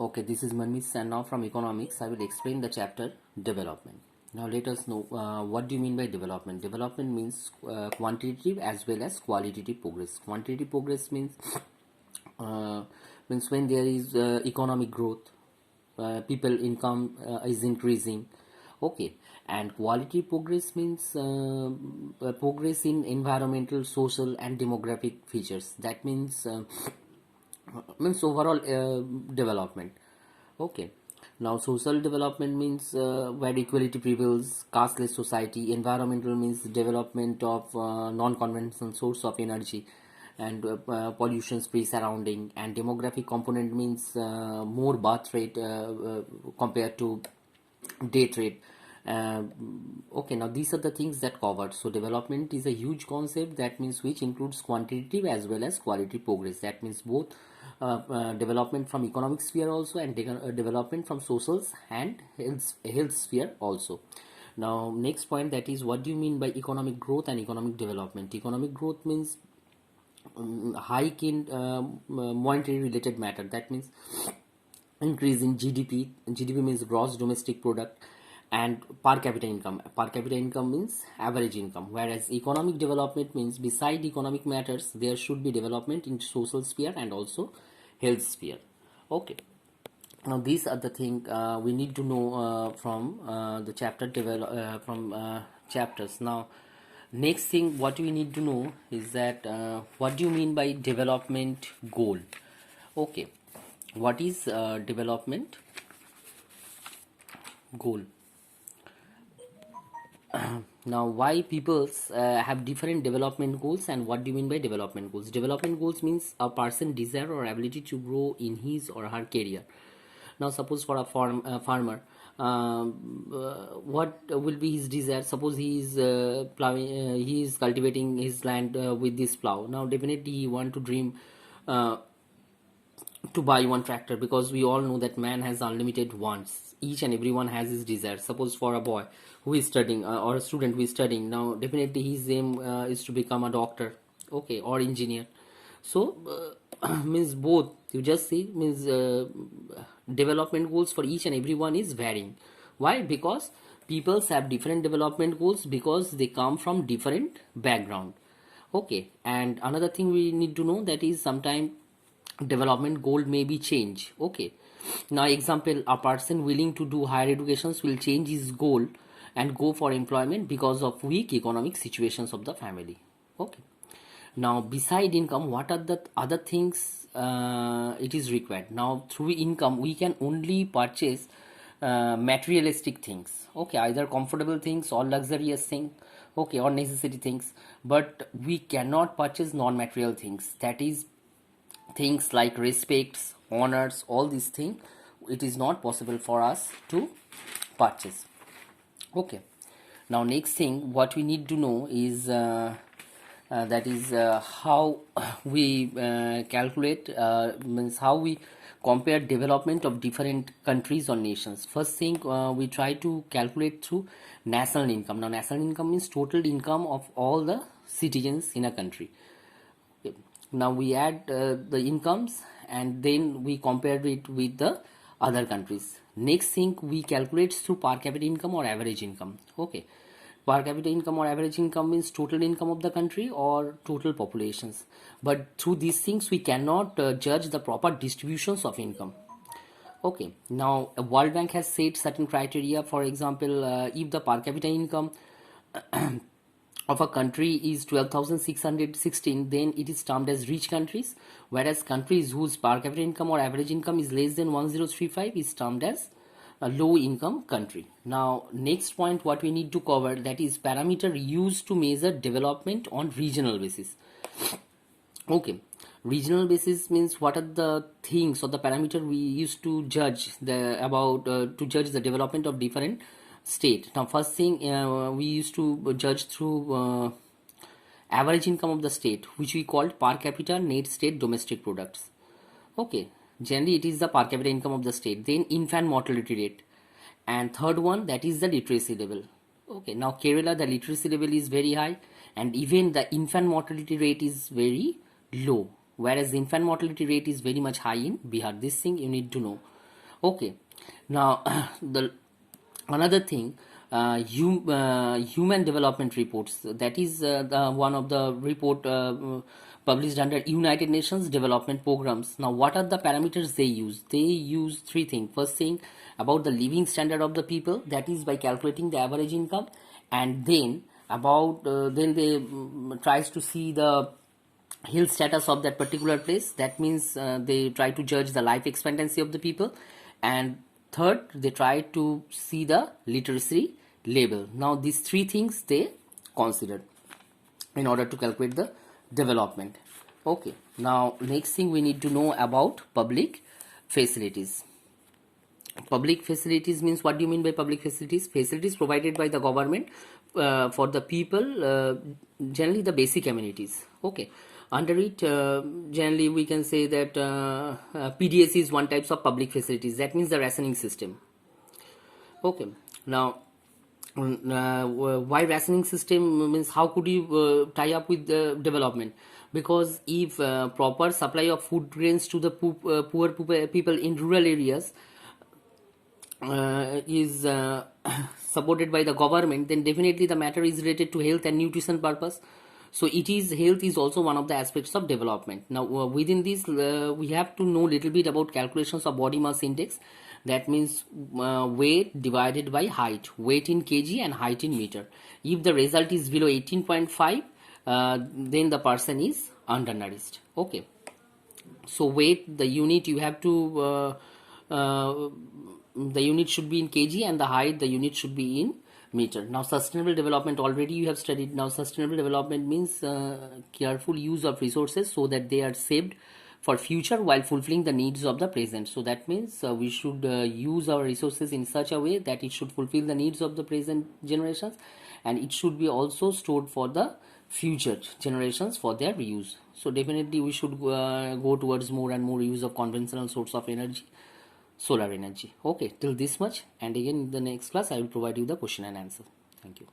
Okay, this is Manmis, and now from economics, I will explain the chapter development. Now, let us know what do you mean by development. Development means quantitative as well as qualitative progress. Quantitative progress uh, means when there is economic growth, people income is increasing. Okay, and quality progress means progress in environmental, social, and demographic features. That means overall development. Okay, now social development means where equality prevails, casteless society. Environmental means development of non-conventional source of energy and pollution free surrounding. And demographic component means more birth rate compared to death rate. uh, okay, now these are the things that covered. So development is a huge concept, that means which includes quantitative as well as quality progress. That means both development from economic sphere also, and development from socials and health sphere also. Now next point, that is what do you mean by economic growth and economic development. Economic growth means hike in monetary related matter. That means increase in GDP. GDP means gross domestic product, and per capita income. Per capita income means average income. Whereas economic development means beside economic matters, there should be development in social sphere and also health sphere. Okay. Now these are the thing we need to know from the chapters. Now next thing what we need to know is that what do you mean by development goal. Okay, what is development goal? Now why peoples have different development goals, and what do you mean by development goals? Development goals means a person desire or ability to grow in his or her career. Now suppose for a farmer, what will be his desire? Suppose he is plowing, he is cultivating his land with this plow. Now definitely he want to dream uh, to buy one tractor, because we all know that man has unlimited wants. Each and everyone has his desire. Suppose for a boy who is studying, or a student who is studying, now definitely his aim is to become a doctor, okay, or engineer. So means both, you just see, means development goals for each and everyone is varying. Why? Because peoples have different development goals, because they come from different background. Okay, and another thing we need to know, that is sometime development goal may be change. Okay, now example, a person willing to do higher educations will change his goal and go for employment because of weak economic situations of the family. Okay, now beside income, what are the other things it is required? Now through income we can only purchase materialistic things. Okay, either comfortable things or luxurious thing, okay, or necessary things. But we cannot purchase non-material things, that is things like respects, honors, all these things it is not possible for us to purchase. Okay, now next thing what we need to know is that is how we calculate, means how we compare development of different countries or nations. First thing, we try to calculate through national income. Now national income means total income of all the citizens in a country. Okay. Now we add the incomes, and then we compare it with the other countries. Next thing, we calculate through per capita income or average income. Okay, per capita income or average income means total income of the country or total populations. But through these things we cannot judge the proper distributions of income. Okay, now World Bank has set certain criteria. For example, if the per capita income of a country is 12,616, then it is termed as rich countries, whereas countries whose per capita income or average income is less than 1035 is termed as a low income country. Now next point what we need to cover, that is parameter used to measure development on regional basis. Okay, regional basis means what are the things or the parameter we used to judge the about to judge the development of different state. Now first thing, we used to judge through average income of the state, which we called per capita net state domestic products. Okay, generally it is the per capita income of the state. Then infant mortality rate, and third one, that is the literacy level. Okay, now Kerala, the literacy level is very high, and even the infant mortality rate is very low, whereas the infant mortality rate is very much high in Bihar. This thing you need to know. Okay, now the another thing, human development reports, that is the one of the report published under United Nations development programs. Now what are the parameters they use? They use three things. First thing, about the living standard of the people, that is by calculating the average income, and then about then they tries to see the health status of that particular place. That means they try to judge the life expectancy of the people. And third, they try to see the literacy level. Now these three things they consider in order to calculate the development. Okay, now next thing we need to know about public facilities. Public facilities means, what do you mean by public facilities? Facilities provided by the government for the people, generally the basic amenities. Okay, under it, generally we can say that PDS is one types of public facilities. That means the rationing system. Okay, now why rationing system means, how could you tie up with the development? Because if proper supply of food grains to the poor people in rural areas is supported by the government, then definitely the matter is related to health and nutrition purpose. So it is, health is also one of the aspects of development. Now within this we have to know little bit about calculations of body mass index. That means weight divided by height, weight in kg and height in meter. If the result is below 18.5, then the person is undernourished. Okay, so weight, the unit you have to the unit should be in kg, and the height, the unit should be in meter. Now sustainable development, already you have studied. Now sustainable development means careful use of resources so that they are saved for future while fulfilling the needs of the present. So that means we should use our resources in such a way that it should fulfill the needs of the present generations, and it should be also stored for the future generations for their reuse. So definitely we should go towards more and more use of conventional source of energy, solar energy. Okay, till this much, and again in the next class I will provide you the question and answer. Thank you.